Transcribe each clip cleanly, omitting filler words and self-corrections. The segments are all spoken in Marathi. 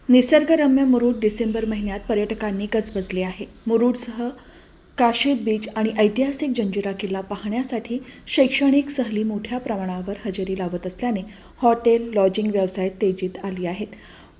निसर्गरम्य मुरुड डिसेंबर महिन्यात पर्यटकांनी गजबजले आहे. मुरुडसह काशिद बीच आणि ऐतिहासिक जंजिरा किल्ला पाहण्यासाठी शैक्षणिक सहली मोठ्या प्रमाणावर हजेरी लावत असल्याने हॉटेल, लॉजिंग व्यवसायात तेजीत आली आहेत.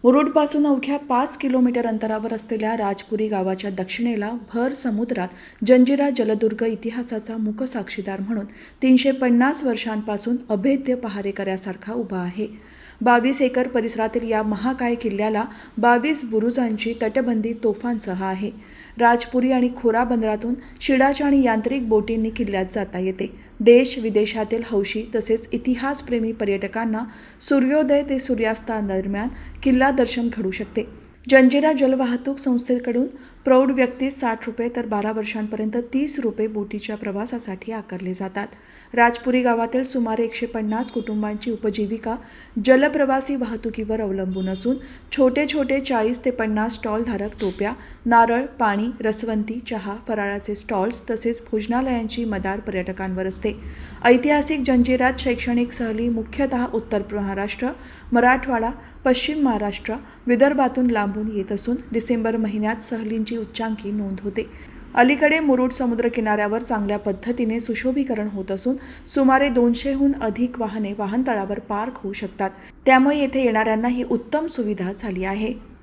मुरुडपासून अवघ्या 5 किलोमीटर अंतरावर असलेल्या राजपुरी गावाच्या दक्षिणेला भर समुद्रात जंजिरा जलदुर्ग इतिहासाचा मूक साक्षीदार म्हणून 350 वर्षांपासून अभेद्य पहारेकऱ्यासारखा उभा आहे. 22 एकर परिसरातील या महाकाय किल्ल्याला 22 बुरुजांची तटबंदी तोफांसह आहे. राजपुरी आणि खोरा बंदरातून शिडाच्या आणि यांत्रिक बोटींनी किल्ल्यात जाता येते. देश विदेशातील हौशी तसेच इतिहासप्रेमी पर्यटकांना सूर्योदय ते सूर्यास्तादरम्यान किल्ला दर्शन घडू शकते. जंजिरा जलवाहतूक संस्थेकडून प्रौढ व्यक्तीस 60 रुपये तर 12 वर्षांपर्यंत 30 रुपये बोटीच्या प्रवासासाठी आकारले जातात. राजपुरी गावातील सुमारे 150 कुटुंबांची उपजीविका जलप्रवासी वाहतुकीवर अवलंबून असून छोटे छोटे 40 ते 50 स्टॉलधारक टोप्या, नारळ, पाणी, रसवंती, चहा, फराळाचे स्टॉल्स तसेच भोजनालयांची मदार पर्यटकांवर असते. ऐतिहासिक जंजिऱ्यात शैक्षणिक सहली मुख्यतः उत्तर महाराष्ट्र, मराठवाडा, पश्चिम महाराष्ट्र, विदर्भातून लांबून येत असून डिसेंबर महिन्यात सहलींची उच्चांकी नोंद होते. अलीकडे मुरुड समुद्र किनाऱ्यावर चांगल्या पद्धतीने सुशोभीकरण होत असून सुमारे 200हून अधिक वाहने वाहनतळावर पार्क होऊ शकतात. त्यामुळे येथे येणाऱ्यांना ही उत्तम सुविधा झाली आहे.